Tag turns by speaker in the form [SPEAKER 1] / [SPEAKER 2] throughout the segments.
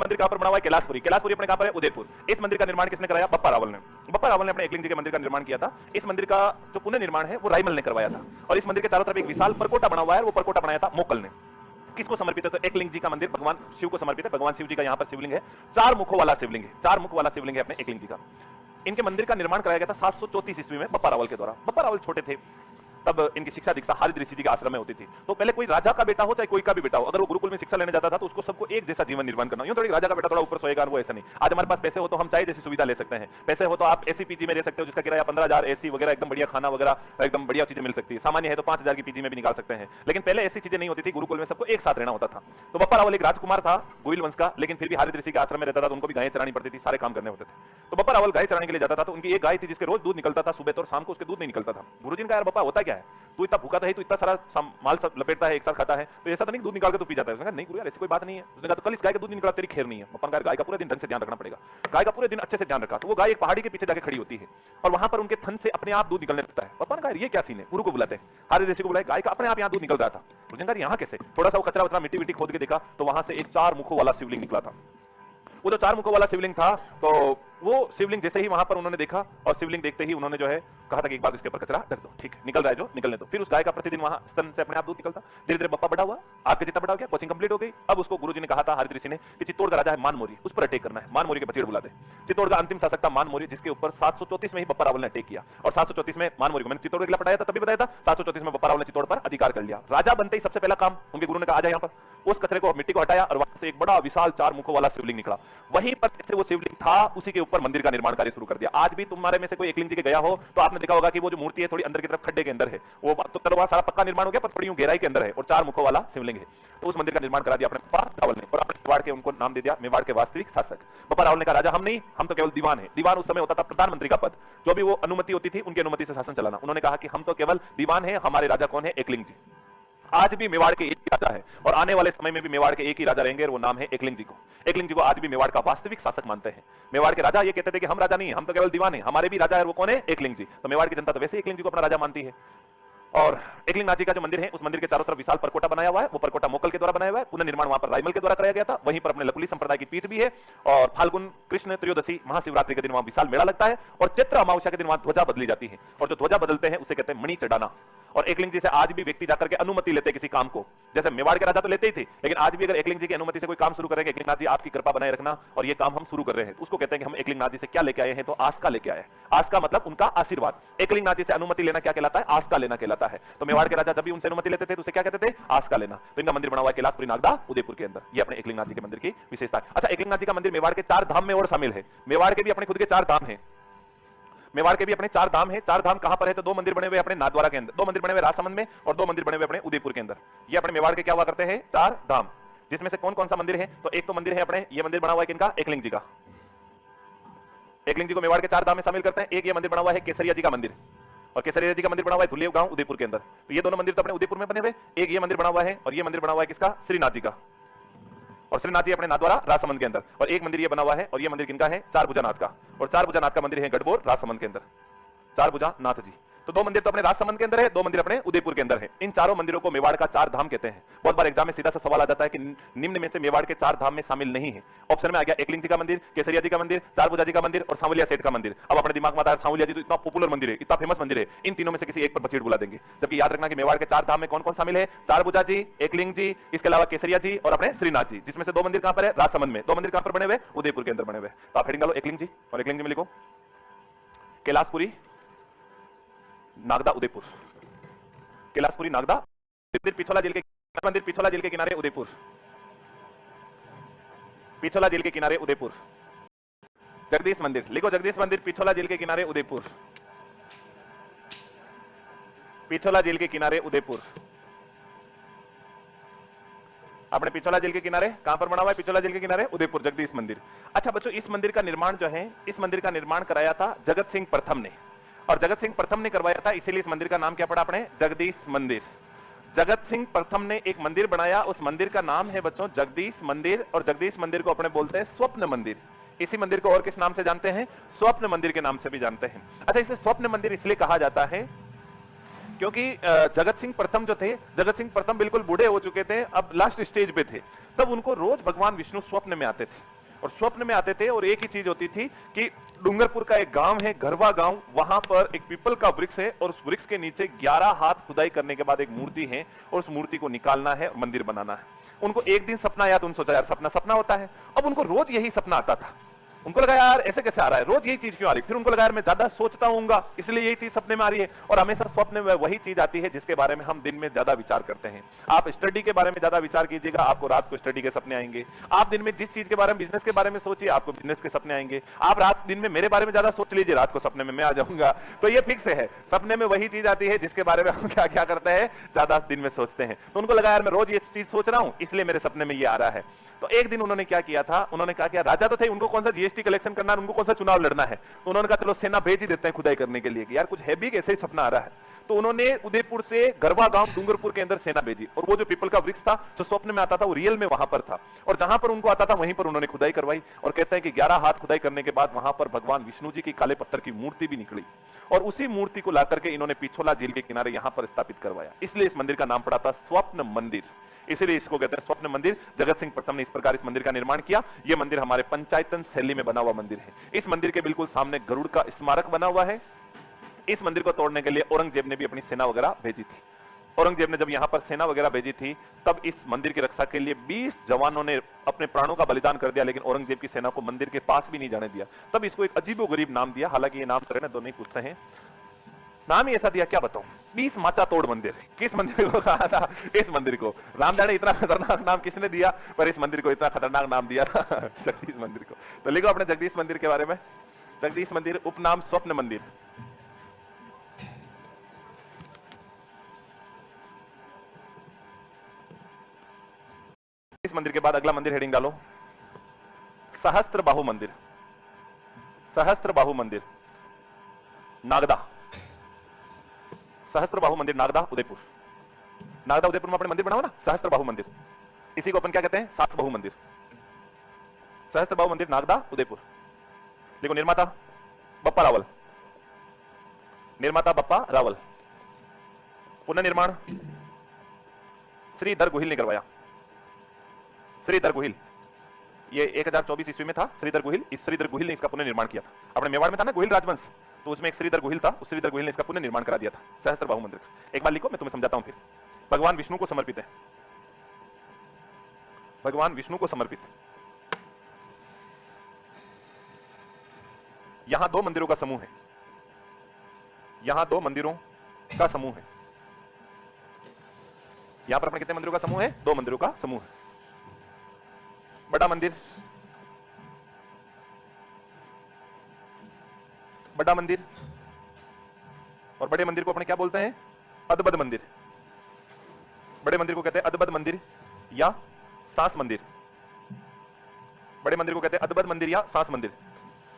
[SPEAKER 1] मंदिर कहां पर बना हुआ है? कैलाशपुरी। कैलाशपुरी अपने कहां पर है? उदयपुर। इस मंदिर का निर्माण किसने कराया? बप्पा रावल ने। बप्पा रावल ने अपने एकलिंग जी के मंदिर का निर्माण किया था। इस मंदिर का जो पुनर्निर्माण है वो रायमल ने करवाया था। और इस मंदिर के चारों तरफ एक विशाल परकोटा बना हुआ है, वो परकोटा बनाया था मोकल ने। किसको समर्पित है? तो एकलिंग जी का मंदिर भगवान शिव को समर्पित है। भगवान शिव जी का यहाँ पर शिवलिंग है, 4 मुखों वाला शिवलिंग है, 4 मुख वाला शिवलिंग है अपने एकलिंग जी का। इनके मंदिर का निर्माण कराया गया था 734 ईस्वी में बप्पा रावल के द्वारा। बप्पा रावल छोटे थे तब इनकी शिक्षा दीक्षा हारिद ऋषि जी के आश्रम में होती थी। तो पहले कोई राजा का बेटा हो चाहे कोई का भी बेटा हो, अगर वो गुरुकुल में शिक्षा लेने जाता था तो उसको सबको एक जैसा जीवन निर्माण करना। यूं थोड़ी राजा का बेटा थोड़ा ऊपर सोएगा, वो ऐसा नहीं। आज हमारे पास पैसे हो तो हम चाहे जैसी सुविधा ले सकते हैं। पैसे हो तो आप एसी पीजी में रह सकते हो जिसका किराया 15,000, एसी वगैरह एकदम बढ़िया खाना वगैरह एकदम बढ़िया चीजें मिल सकती है। सामान्य है तो 5,000 की पीजी में भी निकाल सकते हैं। लेकिन पहले ऐसी चीजें नहीं होती थी, गुरुकुल में सबको एक साथ रहना होता था। तो बप्पा रावल एक राजकुमार था गोविल वंश का, लेकिन फिर भी हारिद ऋषि के आश्रम में रहता था तो उनको भी गायें चरानी पड़ती थी, सारे काम करने होते थे। तो बप्पा रावल गाय चराने के लिए जाता था तो उनकी एक गाय थी जिसके रोज दूध निकलता था, सुबह तो और शाम को उसके दूध नहीं निकलता था। गुरुजी ने कहा यार बप्पा होता क्या है, तू इतना भूखा है, तू इतना सारा माल सब लपेटता है, एक साथ खाता है, तो ऐसा तो नहीं दूध निकाल के तू पी जाता है? उसने कहा नहीं गुरु यार ऐसी कोई बात नहीं है। उसने कहा तो कल इस गाय का दूध निकला तेरी खैर नहीं है। अपन गाय का पूरे दिन ढंग से ध्यान रखना पड़ेगा। गाय का पूरे दिन अच्छे से ध्यान रखा तो वो गाय एक पहाड़ी के पीछे जाके खड़ी होती है और वहां पर उनके थन से अपने आप दूध निकलने लगता है। अपन कहा ये क्या सीन है? गुरु को बुलाते हैं, हारिद ऋषि को बुलाए, गाय का अपने आप यहाँ दूध निकल रहा था। उसने कहा यहाँ कैसे? थोड़ा सा वो कचरा वचरा मिट्टी विट्टी खोद के देखा तो वहां से एक 4 मुखों वाला शिवलिंग निकला था। वो जो 4 मुखों वाला शिवलिंग था तो वो शिवलिंग जैसे ही वहां पर उन्होंने देखा और शिवलिंग देखते ही उन्होंने जो है कहा था कि एक बार इसके ऊपर कचरा रख दो, ठीक निकल रहा है जो निकलने दो। फिर उस गाय का प्रतिदिन वहां स्तन से अपने आप दूध निकलता। धीरे धीरे बप्पा बड़ा हुआ, आपके जितना बड़ा हो गया, कोचिंग कंप्लीट हो गई। अब उसको गुरुजी ने कहा था हारिद ऋषि ने कि चित्तौड़ का राजा है मानमोरी, उस पर अटैक करना है। मानमोरी के बचेड़ बुलाते। चित्तौड़ का अंतिम शासक था मानमोरी जिसके ऊपर 734 में ही बप्पा रावल ने अटैक किया और 734 में मानमोरी को मैंने चित्तौड़ के खिलाफ बताया था, तभी बताया था। 734 में बप्पा रावल ने चित्तौड़ पर अधिकार कर लिया। राजा बनते ही सबसे पहला काम उनके गुरु ने कहा आ जाए यहाँ पर, उस कचरे को मिट्टी को हटाया और वहां से एक बड़ा विशाल 4 मुखों वाला शिवलिंग निकला। वहीं पर जैसे वो शिवलिंग था उसी के ऊपर मंदिर का निर्माण कार्य शुरू कर दिया। आज भी तुम्हारे में से कोई एकलिंग जी के गया हो तो आपने देखा होगा कि वो जो मूर्ति है थोड़ी अंदर की तरफ खड्डे के अंदर है। वो तो तरवा सारा पक्का निर्माण हो गया पर थोड़ी गहराई के अंदर है और 4 मुखों वाला शिवलिंग है। तो उस मंदिर का निर्माण करा दिया अपने बप्पा रावल ने और अपने मेवाड़ के उनको नाम दे दिया मेवाड़ के वास्तविक शासक। बप्पा रावल ने कहा राजा हम नहीं, हम तो केवल दीवान है। दीवान उस समय होता था प्रधानमंत्री का पद, जो भी वो अनुमति होती थी उनकी अनुमति से शासन चलाना। उन्होंने कहा कि हम तो केवल दीवान है, हमारे राजा कौन है? एकलिंग जी। आज भी मेवाड़ के एक ही राजा है और आने वाले समय में भी मेवाड़ के एक ही राजा रहेंगे और वो नाम है एकलिंग जी को। एकलिंग जी को आज भी मेवाड़ का वास्तविक शासक मानते हैं। मेवाड़ के राजा ये कहते थे कि हम राजा नहीं, हम तो केवल दीवान हैं, हमारे भी राजा है, वो कौन है? एकलिंग जी। तो मेवाड़ की जनता तो वैसे एकलिंग जी को अपना राजा मानती है। और एकलिंग नाथ जी का जो मंदिर है उस मंदिर के चारों तरफ विशाल परकोटा बनाया हुआ है। वो परकोटा मोकल के द्वारा बनाया हुआ है, पुनर्निर्माण वहां पर रायमल के द्वारा कराया गया था। वहीं पर अपने लकुली संप्रदाय की पीठ भी है और फाल्गुन कृष्ण त्रयोदशी महाशिवरात्रि के दिन वहां विशाल मेला लगता है और चैत्र अमावस्या के दिन वहां ध्वजा बदली जाती है और जो ध्वजा बदलते हैं उसे कहते हैं मणि चढ़ाना। और एकलिंग जी से आज भी व्यक्ति जाकर के अनुमति लेते किसी काम को, जैसे मेवाड़ के राजा तो लेते ही थे, लेकिन आज भी अगर एकलिंग जी की अनुमति से कोई काम शुरू करेंगे, एकलिंग नाथ जी आपकी कृपा बनाए रखना और ये काम हम शुरू कर रहे हैं, तो उसको कहते हैं कि हम एकलिंग नाथ जी से क्या लेके आए हैं? तो आस्का लेके आए। आस्का मतलब उनका आशीर्वाद। एकलिंग नाथ जी से अनुमति लेना क्या कहलाता है? आस्का लेना कहलाता है। तो मेवाड़ के राजा जब भी उनसे अनुमति लेते थे तो उसे क्या कहते थे? आस्का लेना। तो इनका मंदिर बना हुआ है कैलाशपुरी नागदा उदयपुर के अंदर। ये अपने एकलिंग नाथ जी के मंदिर की विशेषता है। अच्छा, एकलिंग नाथ जी का मंदिर मेवाड़ के 4 धाम में और शामिल है। मेवाड़ के भी अपने खुद के 4 धाम है। मेवाड़ के भी अपने 4 धाम है। 4 धाम कहां पर है? तो 2 मंदिर बने हुए अपने नाथद्वारा के अंदर, 2 मंदिर बने हुए राजसमंद में और 2 मंदिर बने हुए अपने उदयपुर के अंदर। ये अपने मेवाड़ के क्या हुआ करते हैं? 4 धाम, जिसमें से कौन कौन सा मंदिर है? तो एक तो मंदिर है अपने ये मंदिर बना हुआ है किनका? एकलिंग जी का। एकलिंग जी को मेवाड़ के 4 धाम में शामिल करते हैं। एक ये मंदिर बना हुआ है केसरिया जी का मंदिर और केसरिया जी का मंदिर बना हुआ है धुलेव गांव उदयपुर के अंदर। तो ये दोनों मंदिर तो अपने उदयपुर में बने हुए। एक ये मंदिर बना हुआ है और ये मंदिर बना हुआ है किसका? श्रीनाथ जी का। और श्रीनाथ जी अपने नाथद्वारा राजसमंद के अंदर। और एक मंदिर ये बना हुआ है और ये मंदिर किनका है? 4 भुजा नाथ का। और 4 भुजा नाथ का मंदिर है गढ़बोर राजसमंद के अंदर। 4 भुजा नाथ जी। तो 2 मंदिर तो अपने राजसमंद के अंदर है, 2 मंदिर अपने उदयपुर के अंदर है। इन चारों मंदिरों को मेवाड़ का 4 धाम कहते हैं। बहुत बार एग्जाम में सीधा सा सवाल आ जाता है कि निम्न में से मेवाड़ के 4 धाम में शामिल नहीं है। ऑप्शन में आ गया एकलिंग जी का मंदिर, केसरिया जी का मंदिर, 4 भुजा जी का मंदिर और सांवलिया सेठ का मंदिर। अब अपने दिमाग में आता है सांवलिया जी तो इतना पॉपुलर मंदिर है, इतना फेमस मंदिर है, इन तीनों में से किसी एक पर बचेड़ बुला देंगे। जबकि याद रखना कि मेवाड़ के 4 धाम में कौन कौन शामिल है? 4 भुजा जी, एकलिंग जी, इसके अलावा केसरिया जी और अपने श्रीनाथ जी, जिसमें से 2 मंदिर कहां पर है? राजसमंद में। 2 मंदिर कहां पर बने हुए? उदयपुर के अंदर बने हुए। तो आप हेडिंग डालो एकलिंग जी और एकलिंग जी में लिखो कैलाशपुरी नागदा उदयपुर। कैलाशपुरी नागदा मंदिर पिछोला जेल के मंदिर पिछोला जेल के किनारे उदयपुर। पिछोला जेल के किनारे उदयपुर। जगदीश मंदिर लिखो, जगदीश मंदिर पिछोला जेल के किनारे उदयपुर। पिछोला जेल के किनारे उदयपुर। अपने पिछोला जेल के किनारे कहां पर बना हुआ है? पिछोला जेल के किनारे उदयपुर, जगदीश मंदिर। अच्छा बच्चों, इस मंदिर का निर्माण जो है, इस मंदिर का निर्माण कराया था जगत सिंह प्रथम ने और जगत सिंह प्रथम ने करवाया था, इसीलिए इस मंदिर का नाम क्या पड़ा अपने? जगदीश मंदिर। जगत सिंह प्रथम ने एक मंदिर बनाया, उस मंदिर का नाम है बच्चों जगदीश मंदिर और जगदीश मंदिर को अपने बोलते हैं स्वप्न मंदिर। इसी मंदिर को और किस नाम से जानते हैं? स्वप्न मंदिर के नाम से भी जानते हैं। अच्छा, इसे स्वप्न मंदिर इसलिए कहा जाता है क्योंकि जगत सिंह प्रथम जो थे, जगत सिंह प्रथम बिल्कुल बूढ़े हो चुके थे, अब लास्ट स्टेज पे थे। तब उनको रोज भगवान विष्णु स्वप्न में आते थे और स्वप्न में आते थे और एक ही चीज होती थी कि डूंगरपुर का एक गांव है, घरवा गांव, वहां पर एक पीपल का वृक्ष है और उस वृक्ष के नीचे 11 हाथ खुदाई करने के बाद एक मूर्ति है और उस मूर्ति को निकालना है, मंदिर बनाना है। उनको एक दिन सपना आया तो उन्होंने सोचा यार सपना सपना होता है। अब उनको रोज यही सपना आता था। उनको लगा यार ऐसे कैसे आ रहा है, रोज यही चीज क्यों आ रही है। फिर उनको लगा यार मैं ज्यादा सोचता हूंगा इसलिए यही चीज सपने में आ रही है। और हमेशा स्वप्न में वही चीज आती है जिसके बारे में हम दिन में ज्यादा विचार करते हैं। आप स्टडी के बारे में ज्यादा विचार कीजिएगा, आपको रात को स्टडी के सपने आएंगे। आप दिन में जिस चीज के बारे में, बिजनेस के बारे में सोचिए, आपको बिजनेस के सपने आएंगे। आप रात दिन में मेरे बारे में ज्यादा सोच लीजिए, रात को सपने में मैं आ जाऊंगा। तो ये फिक्स है, सपने में वही चीज आती है जिसके बारे में हम क्या क्या करते हैं, ज्यादा दिन में सोचते हैं। तो उनको लगा यार मैं रोज ये चीज सोच रहा हूं इसलिए मेरे सपने में ये आ रहा है। तो एक दिन उन्होंने क्या किया था, उन्होंने कहा कि राजा तो थे, उनको कौन सा जीएसटी कलेक्शन करना है, उनको कौन सा चुनाव लड़ना है। तो उन्होंने कहा चलो सेना भेज ही देते हैं खुदाई करने के लिए कि यार कुछ है भी कैसे ही सपना आ रहा है। तो उन्होंने उदयपुर से गरवा गांव डूंगरपुर के अंदर सेना भेजी और वो जो पीपल का वृक्ष था जो स्वप्न में आता था वो रियल में वहां पर था और जहां पर उनको आता था वहीं पर उन्होंने खुदाई करवाई। और कहते हैं कि 11 हाथ खुदाई करने के बाद वहां पर भगवान विष्णु जी की काले पत्थर की मूर्ति भी निकली और उसी मूर्ति को ला करके इन्होंने पिछोला झील के किनारे यहां पर स्थापित करवाया। इसलिए इस मंदिर का नाम पड़ा था स्वप्न मंदिर, इसीलिए इसको कहते हैं स्वप्न मंदिर। जगत सिंह प्रथम ने इस प्रकार इस मंदिर का निर्माण किया। यह मंदिर हमारे पंचायतन शैली में बना हुआ मंदिर है। इस मंदिर के बिल्कुल सामने गरुड़ का स्मारक बना हुआ है। इस मंदिर को तोड़ने के लिए औरंगजेब ने भी अपनी सेना वगैरह भेजी थी। औरंगजेब ने जब यहां पर सेना वगैरह भेजी थी तब इस मंदिर की रक्षा के लिए 20 जवानों ने अपने प्राणों का बलिदान कर दिया, लेकिन औरंगजेब की सेना को मंदिर के पास भी नहीं जाने दिया। तब इसको एक अजीबोगरीब नाम दिया, हालांकि ये नाम तो तो नहीं पूछते हैं, नाम ही ऐसा दिया, क्या बताऊं, 20 माचा तोड़ मंदिर। किस मंदिर को कहा था? इस मंदिर को। राम जाने इतना खतरनाक नाम किसने दिया, पर इस मंदिर को इतना खतरनाक नाम दिया था जगदीश मंदिर को। तो लिखो अपने जगदीश मंदिर के बारे में, जगदीश मंदिर उपनाम स्वप्न मंदिर। इस मंदिर के बाद अगला मंदिर हेडिंग डालो, सहस्त्र बाहु मंदिर। सहस्त्र बाहु मंदिर नागदा, सहस्त्र बाहु मंदिर नागदा उदयपुर। नागदा उदयपुर में अपने मंदिर बनाओ ना, सहस्त्र बाहु मंदिर। इसी को अपन क्या कहते हैं, सात बाहु मंदिर। सहस्त्र बाहु मंदिर नागदा उदयपुर। देखो निर्माता बप्पा रावल, निर्माता बप्पा रावल। पुनर्निर्माण श्रीधर गोहिल ने करवाया। श्रीधर गोहिल, ये 1024 ईस्वी में था श्रीधर गोहिल। इस श्रीधर गोहिल ने इसका पुनर्निर्माण किया था। अपने मेवाड़ में था ना गोहिल राजवंश, तो उसमें एक श्रीधर गोहिल था, उस श्रीधर गोहिल ने इसका पुनर्निर्माण करा दिया था सहस्त्र बाहु मंदिर। एक बार लिखो, मैं तुम्हें समझाता हूं फिर। भगवान विष्णु को समर्पित है, भगवान विष्णु को समर्पित। यहां 2 मंदिरों का समूह है, यहां 2 मंदिरों का समूह है। यहां पर अपने कितने मंदिरों का समूह है? 2 मंदिरों का समूह है। बड़ा मंदिर, बड़ा मंदिर, और बड़े मंदिर को अपने क्या बोलते हैं? अदबद मंदिर। बड़े मंदिर को कहते हैं अदबद मंदिर या सांस मंदिर। बड़े मंदिर को कहते हैं अदबद मंदिर या सांस मंदिर।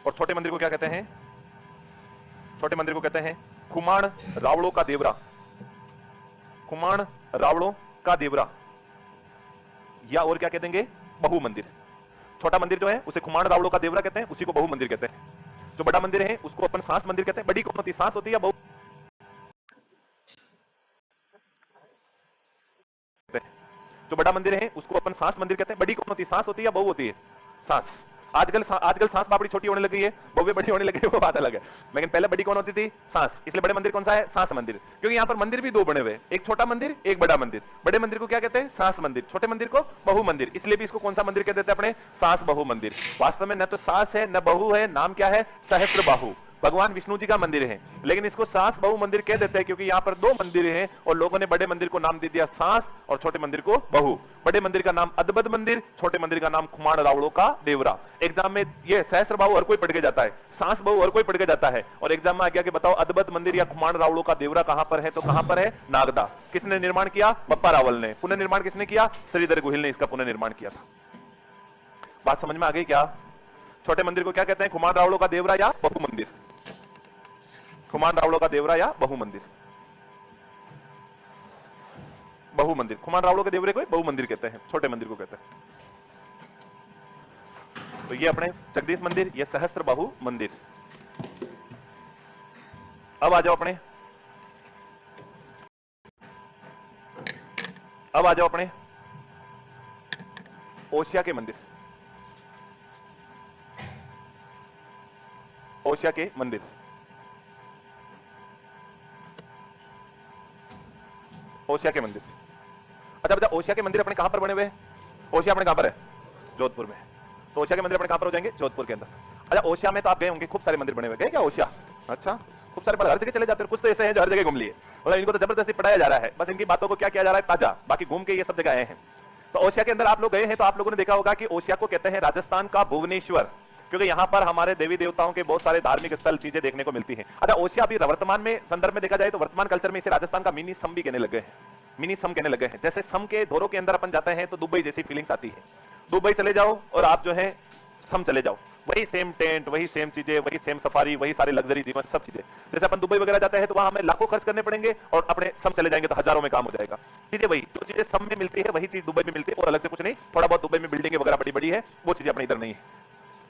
[SPEAKER 1] और छोटे मंदिर को क्या कहते हैं? छोटे मंदिर को कहते हैं खुमाण रावड़ों का देवरा। खुमाण रावड़ों का देवरा, या और क्या कह देंगे? बहु मंदिर। छोटा मंदिर जो है उसे खुमाण रावड़ों का देवरा कहते हैं, उसी को बहु मंदिर कहते हैं। जो बड़ा मंदिर है उसको अपन सांस मंदिर कहते हैं। बड़ी कौन होती है, सांस होती है या बहु? जो बड़ा मंदिर है उसको अपन सांस मंदिर कहते हैं। बड़ी कौन होती है, सांस होती है या बहु होती है? सांस। आजकल सांस बाबड़ी छोटी होने लगी है, बहुएं बड़ी होने लगी है, वो बात अलग है। लेकिन पहले बड़ी कौन होती थी? सांस। इसलिए बड़े मंदिर कौन सा है? सांस मंदिर। क्योंकि यहाँ पर मंदिर भी 2 बने हुए, एक छोटा मंदिर एक बड़ा मंदिर। बड़े मंदिर को क्या कहते हैं? सांस मंदिर। छोटे मंदिर को बहु मंदिर। इसलिए भी इसको कौन सा मंदिर कह देते हैं अपने? सांस बहु मंदिर। वास्तव में न तो सांस है न बहु है, नाम क्या है? सहस्त्र बाहु। भगवान विष्णु जी का मंदिर है, लेकिन इसको सांस बहु मंदिर कह देते हैं क्योंकि यहाँ पर 2 मंदिर हैं और लोगों ने बड़े मंदिर को नाम दे दिया सांस और छोटे मंदिर को बहु। बड़े मंदिर का नाम अदबद मंदिर, छोटे मंदिर का नाम खुमाण रावड़ों का देवरा। एग्जाम में ये सहस्त्र बाहु हर कोई पढ़ के जाता है, सांस बहु हर कोई पढ़ के जाता है, और एग्जाम में आ गया कि बताओ अदबद मंदिर या खुमाण रावड़ों का देवरा कहां पर है? तो कहां पर है? नागदा। किसने निर्माण किया? बप्पा रावल ने। पुनर्निर्माण किसने किया? श्रीधर गोहिल ने इसका पुनर्निर्माण किया था। बात समझ में आ गई क्या? छोटे मंदिर को क्या कहते हैं? खुमाण रावड़ों का देवरा या बहु मंदिर। खुमाण रावड़ों का देवरा या बहु मंदिर। बहु मंदिर। खुमाण रावड़ों के देवरे को बहु मंदिर कहते हैं, छोटे मंदिर को कहते हैं। तो ये अपने जगदीश मंदिर, ये सहस्त्र बाहु मंदिर। अब आ जाओ अपने, अब आ जाओ अपने ओसिया के मंदिर। ओशिया के मंदिर, ओशिया के मंदिर। अच्छा बेटा, ओशिया के मंदिर अपने कहां पर बने हुए हैं? ओशिया अपने कहां पर है? जोधपुर में। तो ओशिया के मंदिर अपने कहां पर हो जाएंगे? जोधपुर के अंदर। अच्छा, ओशिया में तो आप गए होंगे, खूब सारे मंदिर बने हुए, गए क्या ओशिया? अच्छा, खूब सारे, पर हर जगह चले जाते हैं। कुछ तो ऐसे हैं जो हर जगह घूम लिए, मतलब इनको तो जबरदस्ती पढ़ाया जा रहा है, बस इनकी बातों को क्या किया जा रहा है, ताजा, बाकी घूम के ये सब जगह आए हैं। तो ओशिया के अंदर आप लोग गए हैं तो आप लोगों ने देखा होगा कि ओशिया को कहते हैं राजस्थान का भुवनेश्वर, क्योंकि यहां पर हमारे देवी देवताओं के बहुत सारे धार्मिक स्थल चीजें देखने को मिलती हैं। अच्छा, ओशिया अभी वर्तमान में संदर्भ में देखा जाए तो वर्तमान कल्चर में इसे राजस्थान का मिनी सम भी कहने लगे हैं, मिनी सम कहने लगे हैं। जैसे सम के धोरों के अंदर अपन जाते हैं तो दुबई जैसी फीलिंग्स आती है। दुबई चले जाओ और आप जो है सम चले जाओ, वही सेम टेंट, वही सेम चीजें, वही सेम सफारी, वही सारे लग्जरी जीवन, सब चीजें। जैसे अपन दुबई वगैरह जाते हैं तो वहां हमें लाखों खर्च करने पड़ेंगे और अपने सम चले जाएंगे तो हजारों में काम हो जाएगा। चीजें वही, जो चीजें सम में मिलती है वही चीज दुबई में मिलती है, और अलग से कुछ नहीं। थोड़ा बहुत दुबई में बिल्डिंग वगैरह बड़ी बड़ी है, वो चीजें अपने इधर नहीं है।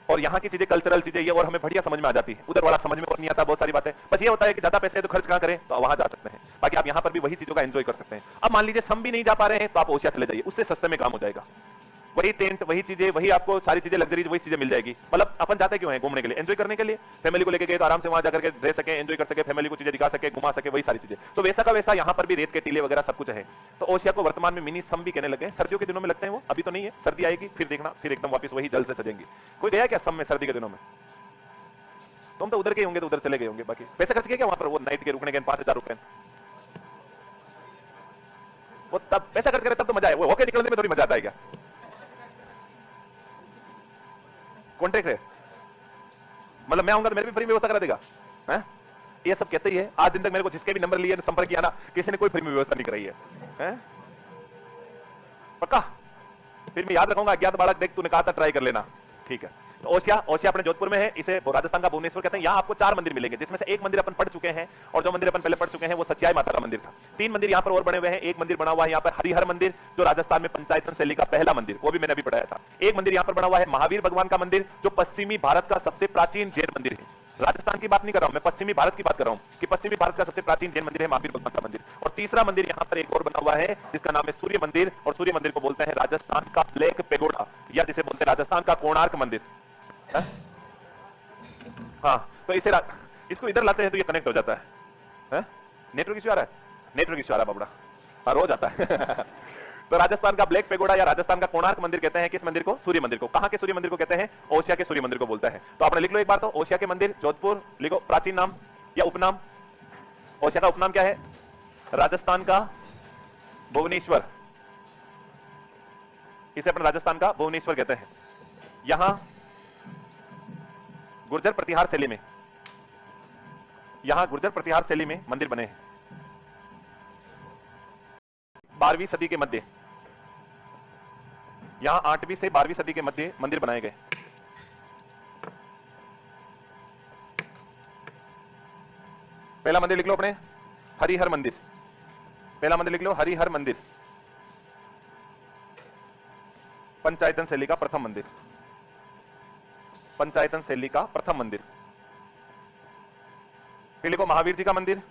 [SPEAKER 1] और यहाँ की चीजें कल्चरल चीजें ये और हमें बढ़िया समझ में आ जाती है, उधर वाला समझ में और नहीं आता बहुत सारी बातें। बस ये होता है कि ज्यादा पैसे तो खर्च कहां करें, तो वहां जा सकते हैं। बाकी आप यहाँ पर भी वही चीजों का एंजॉय कर सकते हैं। अब मान लीजिए सम भी नहीं जा पा रहे हैं तो आप ओशिया चले जाइए, उससे सस्ते में काम हो जाएगा। वही टेंट, वही चीजें, वही आपको सारी चीजें लग्जरी, वही चीजें मिल जाएगी। मतलब अपन जाते क्यों हैं? घूमने के लिए, एंजॉय करने के लिए। फैमिली को लेके गए तो आराम से वहां जाकर के रह सके, एंजॉय कर सके, फैमिली को चीजें दिखा सके, घुमा सके, वही सारी चीजें। तो वैसा का वैसा यहाँ पर भी रेत के टीले वगैरह सब कुछ है। तो ओशिया को वर्तमान में मिनी सम भी कहने लगे हैं। सर्दियों के दिनों में लगते हैं वो, अभी तो नहीं है, सर्दी आएगी फिर देखना, फिर एकदम वापस वही जल से सजेंगी। कोई गया क्या सम में सर्दी के दिनों में? तुम तो उधर के होंगे, तो उधर चले गए होंगे। बाकी पैसे खर्च किए क्या वहां पर? वो नाइट के रुकने के 5,000 रुपए, वो तब पैसा खर्च करे तब तो मजा है, वो होके निकलने में थोड़ी मजा आता है क्या? कॉन्ट्रैक्ट है, मतलब मैं आऊंगा तो मेरे भी फ्री में व्यवस्था करा देगा है? ये सब कहते ही है। आज दिन तक मेरे को जिसके भी नंबर लिए संपर्क किया ना, किसी ने कोई फ्री में व्यवस्था नहीं कराई है? पक्का? फिर मैं याद रखूंगा, अज्ञात बालक देख तूने कहा था ट्राई कर लेना, ठीक है। तो ओशिया, ओशिया अपने जोधपुर में है, इसे राजस्थान का भुवनेश्वर कहते हैं। यहाँ आपको 4 मंदिर मिलेंगे, जिसमें से एक मंदिर अपन पढ़ चुके हैं, और जो मंदिर अपन पहले पढ़ चुके हैं वो सच्चाई माता का मंदिर था। 3 मंदिर यहाँ पर और बने हुए हैं। एक मंदिर बना हुआ है यहाँ पर हरिहर मंदिर, जो राजस्थान में पंचायतन शैली का पहला मंदिर, वो भी मैंने अभी पढ़ाया था। एक मंदिर यहाँ पर बना हुआ है महावीर भगवान का मंदिर, जो पश्चिमी भारत का सबसे प्राचीन जैन मंदिर है। राजस्थान की बात नहीं कर रहा हूं मैं, पश्चिमी भारत की बात कर रहा हूं कि पश्चिमी भारत का सबसे प्राचीन जैन मंदिर है महावीर भगवान का मंदिर। और तीसरा मंदिर यहाँ पर एक और बना हुआ है जिसका नाम है सूर्य मंदिर, और सूर्य मंदिर को बोलते हैं राजस्थान का ब्लैक पेगोडा, या जिसे बोलते हैं राजस्थान का कोणार्क मंदिर। हाँ, तो इसे इसको इधर लाते हैं तो ये कनेक्ट हो जाता है। नेटवर्क इश्यू आ रहा है, नेटवर्क इश्यू आ रहा है बाबड़ा, हाँ रोज आता है। तो राजस्थान का ब्लैक पेगोडा या राजस्थान का कोणार्क मंदिर कहते हैं किस मंदिर को? सूर्य मंदिर को। कहां के सूर्य मंदिर को कहते हैं? ओशिया के सूर्य मंदिर को बोलता है। तो आपने लिख लो एक बार, तो ओशिया के मंदिर जोधपुर लिखो, प्राचीन नाम या उपनाम। ओशिया का उपनाम क्या है? राजस्थान का भुवनेश्वर, इसे अपने राजस्थान का भुवनेश्वर कहते हैं। यहां गुर्जर प्रतिहार शैली में, यहां गुर्जर प्रतिहार शैली में मंदिर बने हैं। 12वीं सदी के मध्य, यहां 8वीं से 12वीं सदी के मध्य मंदिर बनाए गए। पहला मंदिर लिख लो अपने, हरिहर मंदिर। पहला मंदिर लिख लो, हरिहर मंदिर, पंचायतन शैली का प्रथम मंदिर, पंचायतन शैली का प्रथम मंदिर। फिर लिखो महावीर जी का मंदिर,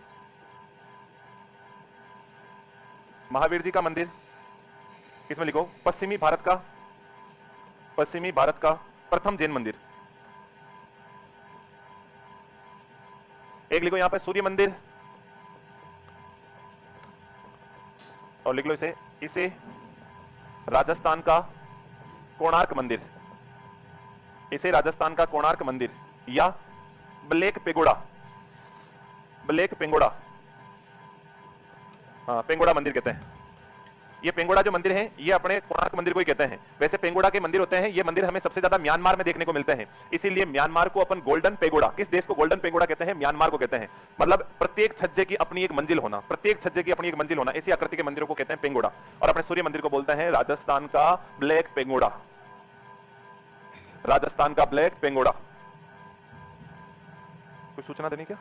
[SPEAKER 1] महावीर जी का मंदिर किसमें लिखो? पश्चिमी भारत का, पश्चिमी भारत का प्रथम जैन मंदिर। एक लिखो यहां पे सूर्य मंदिर, और लिख लो इसे, इसे राजस्थान का कोणार्क मंदिर, इसे राजस्थान का कोणार्क मंदिर या ब्लैक पेगोडा, ब्लैक पेगोडा, हाँ पेगोडा मंदिर कहते हैं। ये पेगोडा जो मंदिर है ये अपने कोणार्क मंदिर को ही कहते हैं। वैसे पेगोडा के मंदिर होते हैं, ये मंदिर हमें सबसे ज्यादा म्यांमार में देखने को मिलते हैं, इसीलिए म्यांमार को अपन गोल्डन पेगोडा, किस देश को गोल्डन पेगोडा कहते हैं? म्यांमार को कहते हैं। मतलब प्रत्येक छज्जे की अपनी एक मंजिल होना, प्रत्येक छज्जे की अपनी एक मंजिल होना, इसी आकृति के मंदिरों को कहते हैं पेगोडा। और अपने सूर्य मंदिर को बोलते हैं राजस्थान का ब्लैक पेगोडा, राजस्थान का ब्लैक पेगोडा। कोई सूचना देनी क्या?